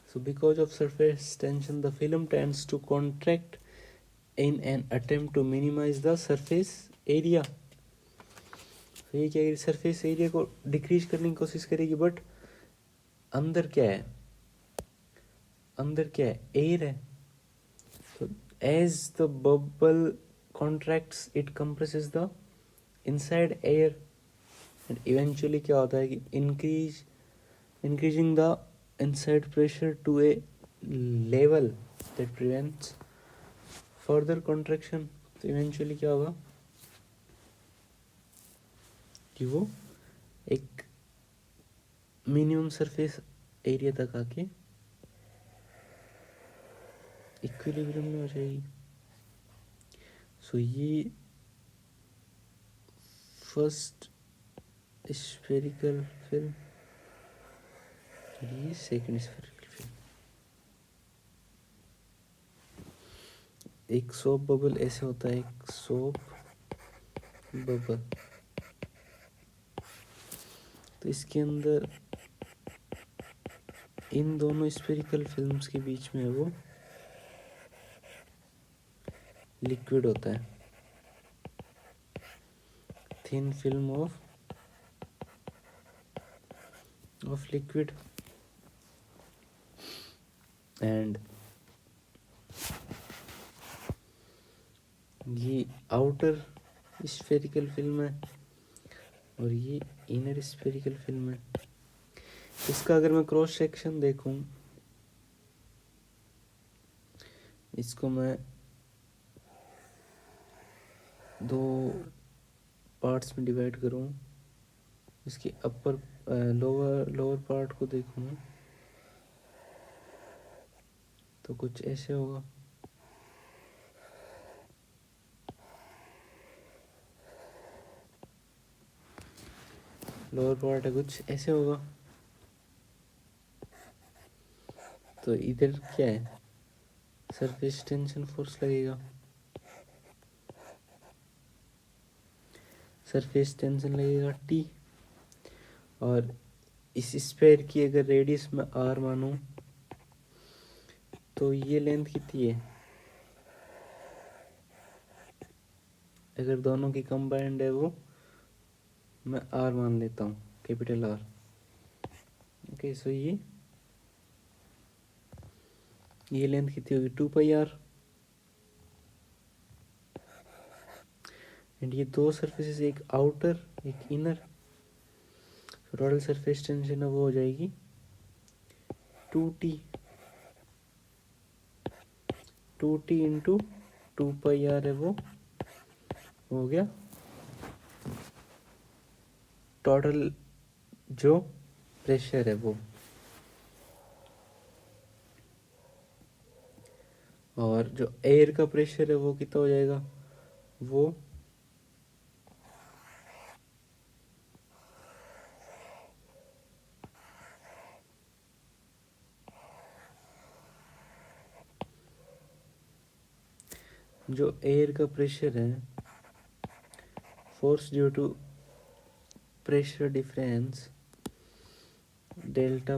So because of surface tension, the film tends to contract in an attempt to minimize the surface area. तो ये क्या, सरफेस एरिया को डिक्रीज करने की कोशिश करेगी, but अंदर क्या है, एयर है. तो as the bubble contracts it compresses the inside air and eventually क्या होता है कि increasing the inside pressure to a level that prevents further contraction. तो इवेंचुअली क्या होगा कि वो एक मिनिमम सरफेस एरिया तक आके इक्विलिब्रियम में हो जाएगी. सो ये फर्स्ट स्फेरिकल फिल्म, ये सेकंड स्फेरिकल फिल्म. एक सोप बबल ऐसे होता है, एक सोप बबल. तो इसके अंदर इन दोनों स्फेरिकल फिल्म्स के बीच में वो लिक्विड होता है. Thin film of liquid and ये आउटर स्फेरिकल फिल्म है और ये इनर स्फेरिकल फिल्म है. इसका अगर मैं क्रॉस सेक्शन देखूं, इसको मैं 2 पार्ट्स में डिवाइड करूं. इसकी अपर लोअर पार्ट को देखूं तो कुछ ऐसे होगा. लोअर पार्ट है कुछ ऐसे होगा. तो इधर क्या है, सरफेस टेंशन फोर्स लगेगा. सरफेस टेंशन लगेगा T. और इस स्फेयर की अगर रेडियस में R मानूं तो ये लेंथ कितनी है, अगर दोनों की कंबाइंड है वो मैं R मान लेता हूँ, कैपिटल R. ओके, सो ये ये लेंथ कितनी होगी 2πr। एंड ये दो सरफेसेस, एक आउटर एक इनर, टोटल सरफेस टेंशन वो हो जाएगी 2t। 2t इंटू 2πr है वो हो गया टोटल जो प्रेशर है वो। और जो एयर का प्रेशर है वो कितना हो जाएगा, वो जो एयर का प्रेशर है, force due to pressure difference delta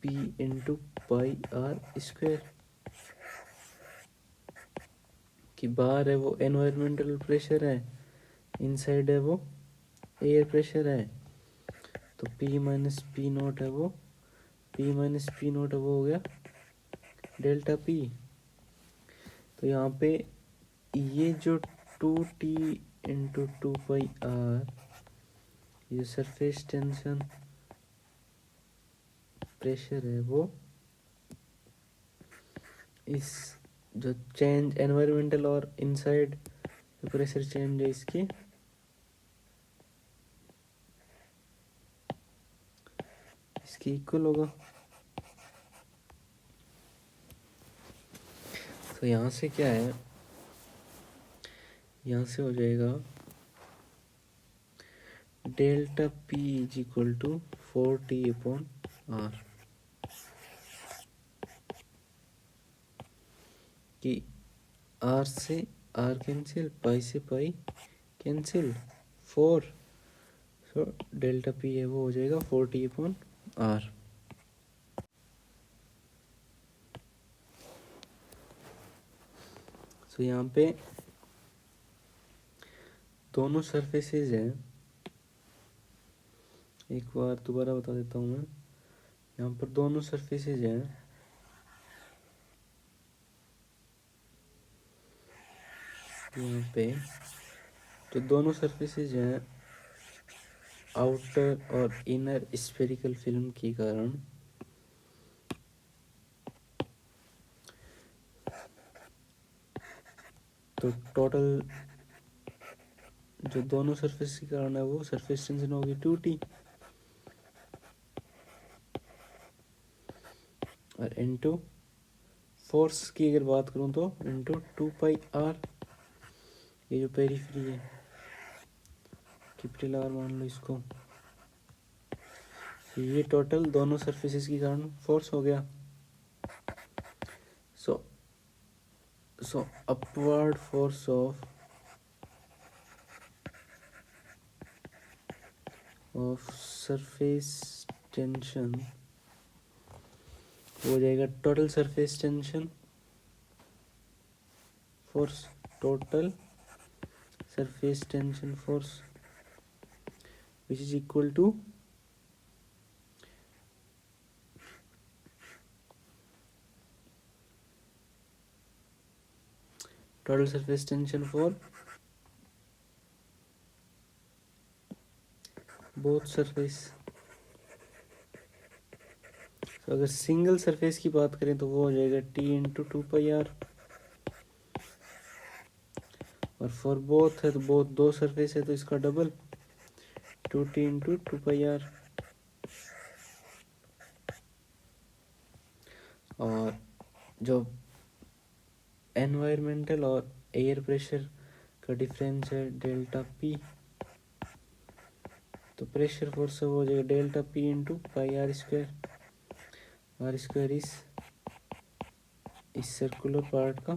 P into pi r square, कि बाहर है वो एनवायरमेंटल प्रेशर है, इनसाइड है वो एयर प्रेशर है। तो P माइनस पी नोट है वो, P माइनस पी नोट है वो हो गया डेल्टा P। तो यहाँ पे ये जो 2t इंटू 2πr, ये सरफेस टेंशन प्रेशर है वो, इस जो चेंज एनवायरमेंटल और इनसाइड प्रेशर चेंज है इसकी इक्वल होगा। तो यहाँ से क्या है, यहाँ से हो जाएगा delta P is equal to 4t/r, कि r से r कैंसिल, पाई से pi cancel, 4, so delta P है वो हो जाएगा 4t/r। तो यहाँ पे दोनों सरफेसेस हैं, एक बार दोबारा बता देता हूँ मैं। यहाँ पर दोनों सरफेसेस हैं, यहाँ पे जो दोनों सरफेसेस हैं आउटर और इनर स्फेरिकल फिल्म के कारण तो टोटल जो दोनों सरफेस के कारण है वो सरफेस टेंशन होगी 2t, और इनटू फोर्स की अगर बात करूँ तो इनटू 2πr, ये जो पेरीफ्री है कैपिटल R मान लो इसको, ये टोटल दोनों सरफेसेस के कारण फोर्स हो गया। So upward force of surface tension हो जाएगा total surface tension force, total surface tension force which is equal to total surface tension for both surface। तो अगर सिंगल सरफेस की बात करें तो वो हो जाएगा T इंटू 2πr, और फॉर बोथ है तो बोथ दो सरफेस है तो इसका डबल 2t इंटू 2πr। और जो एनवायरमेंटल और एयर प्रेशर का डिफरेंस है डेल्टा P, तो प्रेशर फोर्स हो जाएगा delta P into pi r square, r square इस सर्कुलर पार्ट का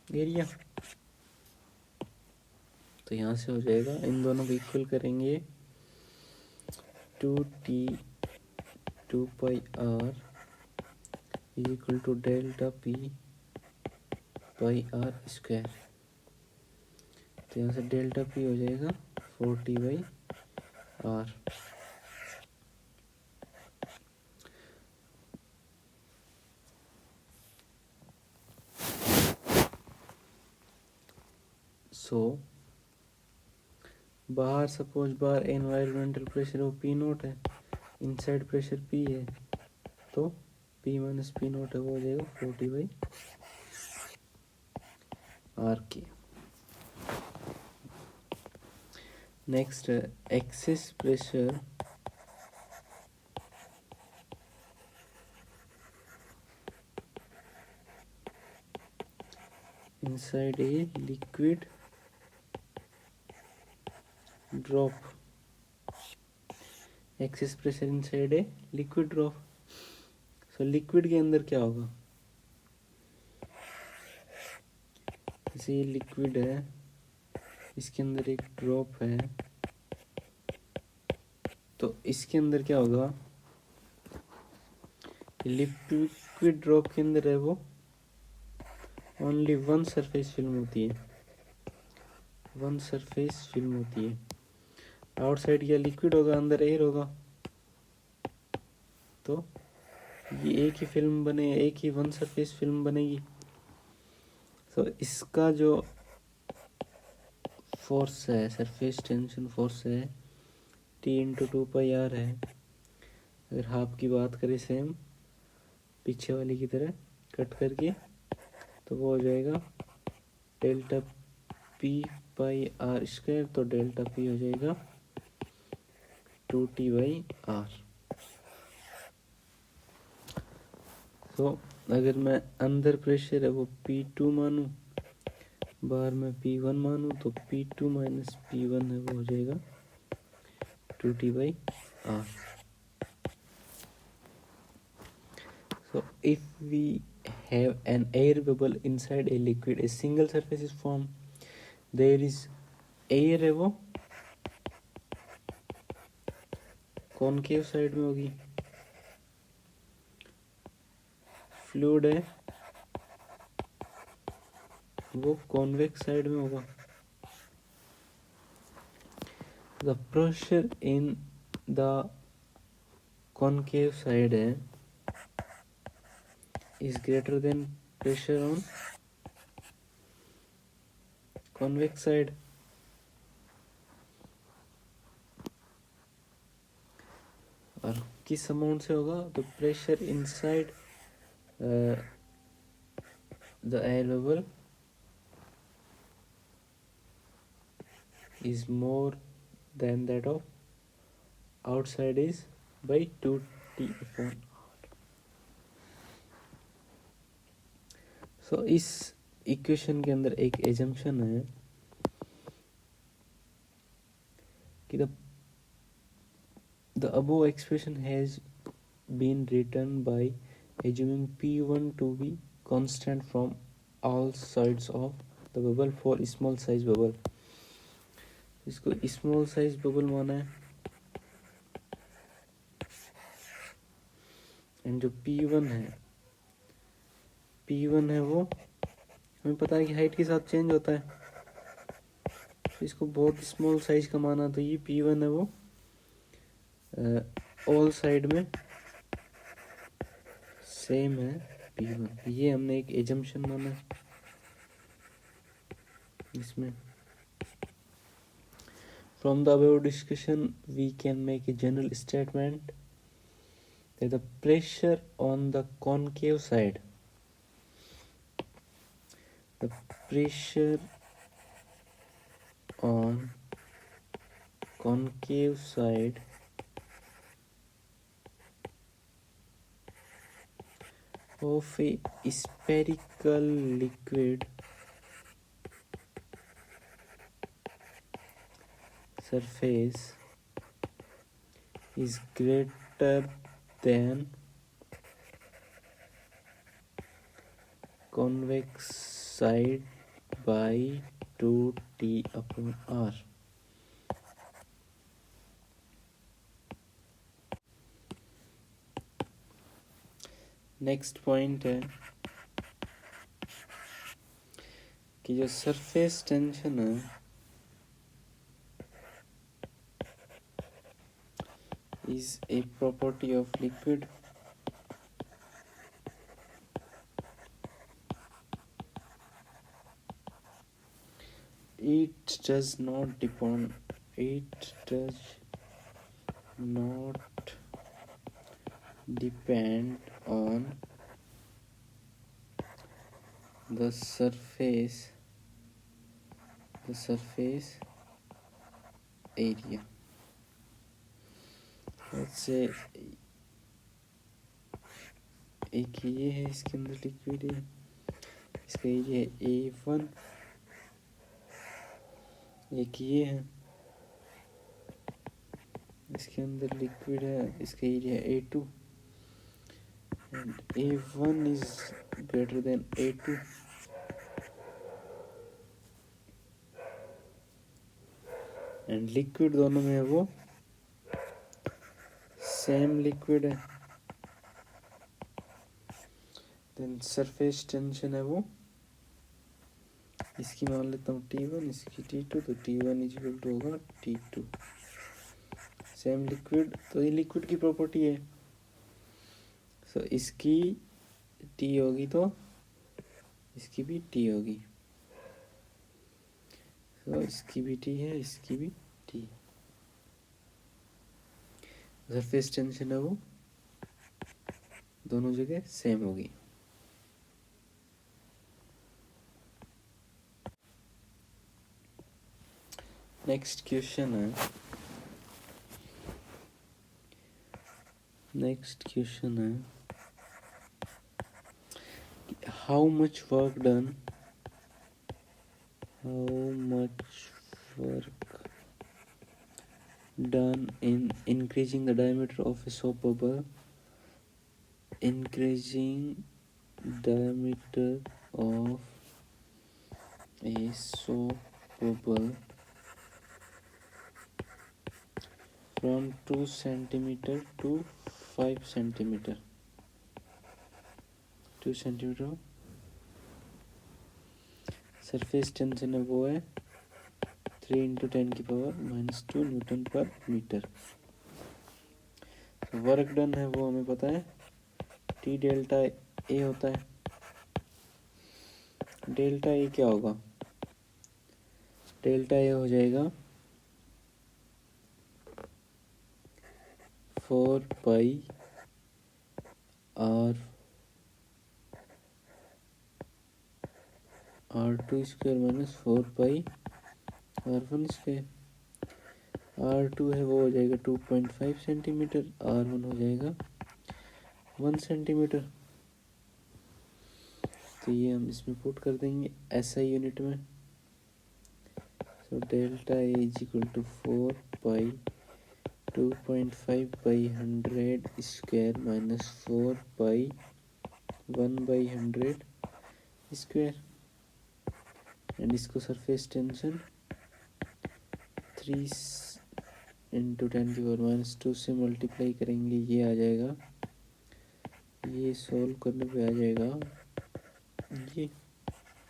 एरिया। तो यहाँ से हो जाएगा, इन दोनों को इक्वल करेंगे 2t 2πr is equal to delta P pi r square. तो यहाँ से डेल्टा P हो जाएगा 4t/r। सो बाहर सपोज बाहर एनवायरमेंटल प्रेशर वो पी नोट है, इनसाइड प्रेशर पी है, तो पी माइनस पी नोट है वो हो जाएगा 40/R के। Next excess pressure inside a liquid drop, excess pressure inside a liquid drop. So liquid के अंदर क्या होगा, जैसे ये लिक्विड है, इसके अंदर एक ड्रॉप है, तो इसके अंदर क्या होगा, लिक्विड ड्रॉप के अंदर है वो ओनली वन सरफेस फिल्म होती है, वन सरफेस फिल्म होती है। आउटसाइड क्या लिक्विड होगा, अंदर एयर होगा, तो ये एक ही फिल्म बने, एक ही वन सरफेस फिल्म बनेगी। तो इसका जो फोर्स है, सरफेस टेंशन फोर्स है, T/2πr है। अगर हाफ की बात करें सेम पीछे वाली की तरह कट करके, तो वो हो जाएगा डेल्टा P/r², तो डेल्टा P हो जाएगा 2T/r। तो अगर मैं अंदर प्रेशर है वो P2 मानूं, बाहर में P1 मानूं, तो P2 माइनस P1 है वो हो जाएगा 2T/r। So if we have an air bubble inside a liquid, a single surface is formed. There is air है वो कॉनकेव साइड में होगी, फ्लूइड है वो कॉन्वेक्स साइड में होगा। The pressure in the concave side है is greater than pressure on convex side। और किस अमाउंट से होगा, तो pressure inside the air bubble is more than that of outside is by 2T/r। So इस equation के अंदर एक एजम्पशन है कि the above expression has been written by assuming P1 to be constant from all sides of the bubble for small size bubble। इसको small size bubble माना है, and जो P1 है वो हमें पता है कि हाइट के साथ चेंज होता है, तो इसको बहुत स्मॉल साइज का माना, तो ये P1 है वो ऑल साइड में सेम है P1। ये हमने एक एजम्पशन माना है इसमें। From the above discussion, we can make a general statement that the pressure on the concave side, the pressure on concave side of a spherical liquid surface is greater than convex side by 2T/r। Next point है कि जो surface tension है is a property of liquid it does not depend on the surface area. Let's say एक ये है, इसके अंदर liquid है, इसका एरिया है A1, एक ये है, इसके अंदर लिक्विड है, इसका एरिया है A2, and A1 is greater than A2. And liquid दोनों में है वो सेम लिक्विड है. देन सरफेस टेंशन है वो, इसकी मान लेता हूँ T1, इसकी T2, तो T1 इक्वल टू होगा T2. सेम लिक्विड, तो ये लिक्विड की प्रॉपर्टी है. सो इसकी T होगी तो इसकी भी T होगी. सो इसकी भी T है, इसकी भी T. सरफेस टेंशन है वो दोनों जगह सेम होगी. नेक्स्ट क्वेश्चन है how much work done in increasing the diameter of a soap bubble. Increasing diameter of a soap bubble from 2 centimeter to 5 centimeter. 2 centimeter. Surface tension है वो है 3 × 10⁻⁻² Newton पर मीटर. वर्क डन है वो हमें पता है T डेल्टा ए होता है. डेल्टा ए क्या होगा? डेल्टा ए हो जाएगा 4 r2 square minus 4 r1 square. r2 है वो हो जाएगा 2.5 सेंटीमीटर, r1 हो जाएगा 1 सेंटीमीटर. तो ये हम इसमें पुट कर देंगे SI यूनिट में. So delta A is equal to 4 2.5/100 square minus 4 1/100 square. And इसको सरफेस टेंशन 3 × 10⁻² से मल्टीप्लाई करेंगे, ये आ जाएगा. ये सॉल्व करने पे आ जाएगा ये.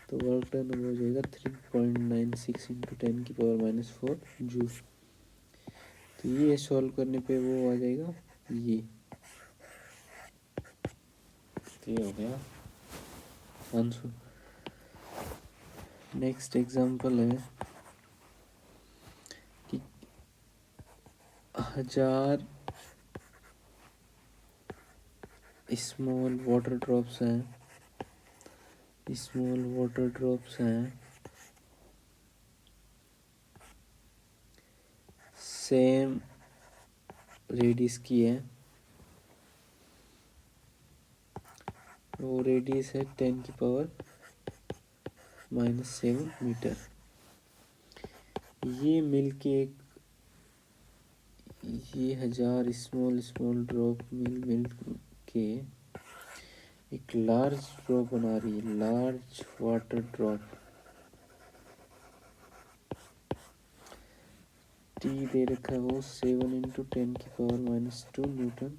तो वर्क डन हो जाएगा 3.96 × 10⁻⁴ जूल. तो ये सॉल्व करने पे वो आ जाएगा ये. तो ये हो गया आंसर. नेक्स्ट एग्जांपल है कि 1000 स्मॉल वाटर ड्रॉप्स हैं सेम रेडियस की है. वो रेडियस है 10⁻⁷ मीटर. ये मिलके ये 1000 स्मॉल ड्रॉप मिल के एक लार्ज ड्रॉप बना रही है, लार्ज वाटर ड्रॉप. T दे रखा है वो 7 × 10⁻⁻² न्यूटन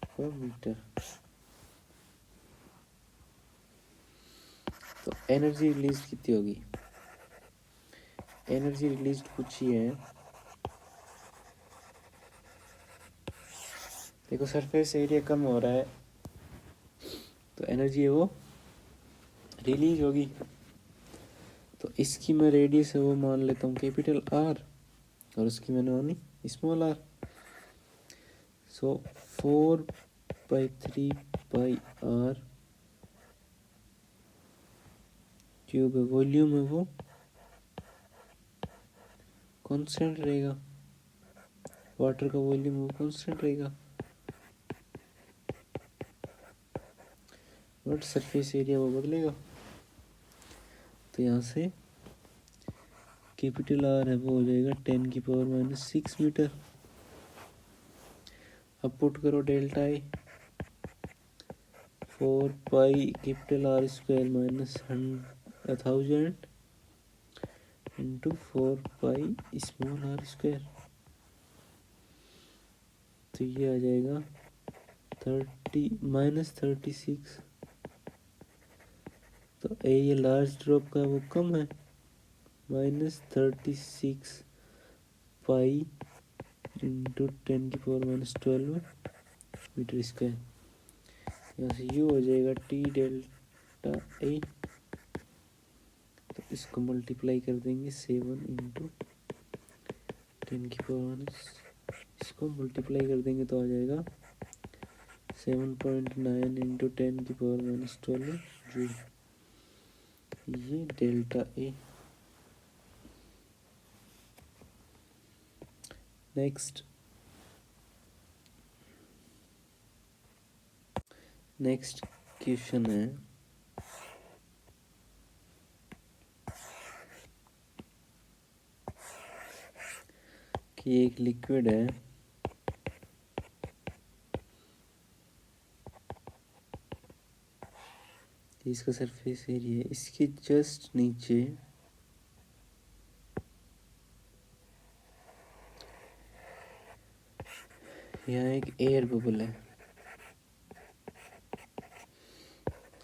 पर मीटर. तो एनर्जी रिलीज कितनी होगी? एनर्जी रिलीज पूछी है. देखो सरफेस एरिया कम हो रहा है तो एनर्जी है वो रिलीज होगी. तो तो इसकी मैं रेडियस है वो मान लेता हूँ कैपिटल आर और उसकी मैंने मानी स्मॉल आर। सो 4/3 क्यूब है, वॉल्यूम है वो कांस्टेंट रहेगा, वाटर का वॉल्यूम वो कांस्टेंट रहेगा, बट सरफेस एरिया वो बदलेगा। तो यहाँ से कैपिटल आर है वो हो जाएगा 10⁻⁻6 मीटर। अब पुट करो delta I 4 pi capital R square minus 1000 into 4 pi small r square. तो ये आ जाएगा 36। तो ये लार्ज ड्रॉप का वो कम है, -36 पाई इंटू 10⁻12 मीटर स्क्वायर। यहाँ से यू हो जाएगा टी डेल्टा ए। तो इसको मल्टीप्लाई कर देंगे 7 इंटू 10⁻, इसको मल्टीप्लाई कर देंगे तो आ जाएगा 7.9 इंटू 10⁻12 जूल। ये डेल्टा ए। नेक्स्ट क्वेश्चन है कि एक लिक्विड है इसका सरफेस एरिया है, इसके जस्ट नीचे यहाँ एक एयर बबल है,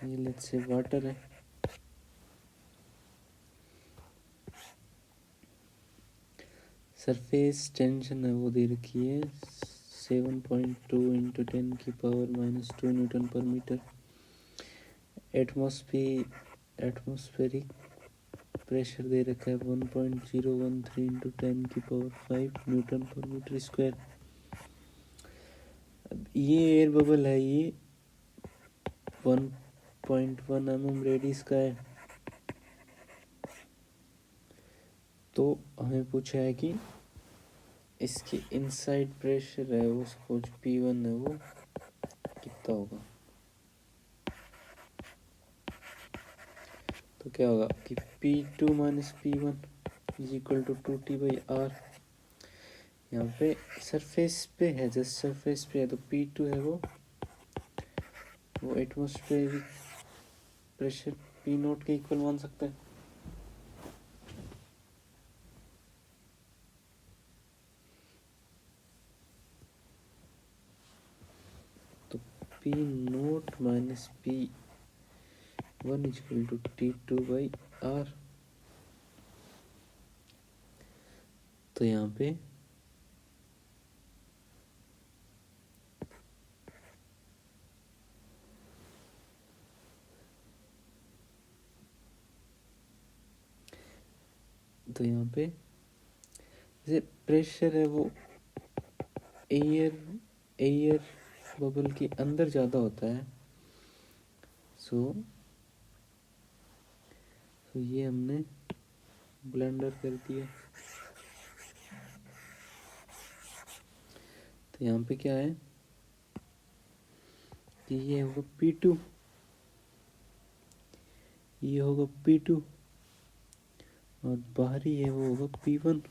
ये लेट्स से वाटर है। सरफेस टेंशन है वो दे रखी है 7.2 इंटू 10⁻⁻2 न्यूटन पर मीटर। एटमॉस्फेरिक प्रेशर दे रखा है 1.013 इंटू 10⁵ न्यूटन पर मीटर स्क्वायर। अब ये एयर बबल है, ये 1.1 mm रेडियस का है। तो हमें पूछा है कि इसके इनसाइड प्रेशर है वो सपोज P1 है वो कितना होगा। तो क्या होगा कि P2 minus P1 is equal to 2T/R। यहाँ पे सरफेस पे है, जस्ट सरफेस पे है, तो P2 है वो एटमॉस्फेरिक प्रेशर P0 के इक्वल मान सकते हैं। तो P0 minus P1 is equal to T2/R। तो यहाँ पे जैसे प्रेशर है वो एयर बबल के अंदर ज़्यादा होता है। सो ये हमने ब्लेंडर कर दिया। तो यहाँ पे क्या है कि ये होगा P2, ये होगा P2 और बाहरी है वो होगा P1।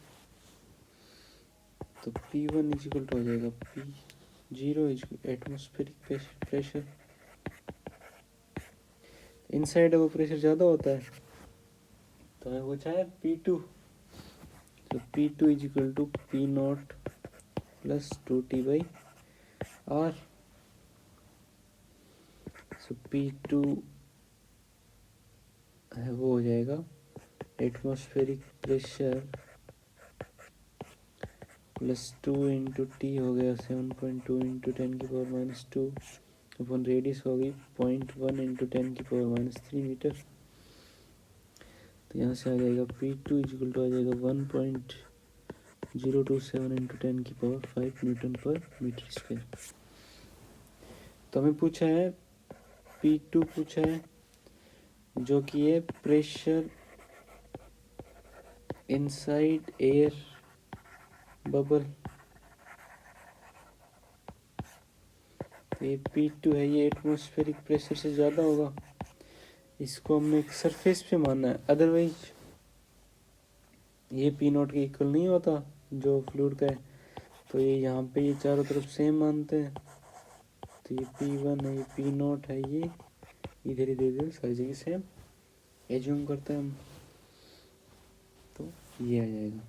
तो P1 इज इक्वल टू हो जाएगा P0 एटमॉस्फेरिक प्रेशर। इनसाइड वो प्रेशर ज़्यादा होता है, तो हमें पूछा है P2। तो P2 is equal to P0 plus 2T/R। So P2 है वो हो जाएगा atmospheric pressure plus 2 into T हो गया 7.2 इंटू 10⁻⁻2 अपन रेडियस होगी 0.1 इंटू 10⁻³ मीटर। तो यहाँ से आ जाएगा P2 इक्वल टू आ जाएगा 1.027 इंटू 10⁵ न्यूटन पर मीटर स्क्वायर। तो हमें पूछा है P2 पूछा है जो कि है प्रेशर इनसाइड एयर बबल। तो ये P2 है, ये एटमॉस्फेरिक प्रेशर से ज़्यादा होगा। इसको हमने एक सरफेस पे मानना है, अदरवाइज ये P0 के इक्वल नहीं होता जो फ्लूइड का है। तो ये यहाँ पे ये चारों तरफ सेम मानते हैं। तो ये P1 है, ये P0 है, ये इधर सारी जगह सेम एज्यूम करते हैं हम। तो ये आ जाएगा।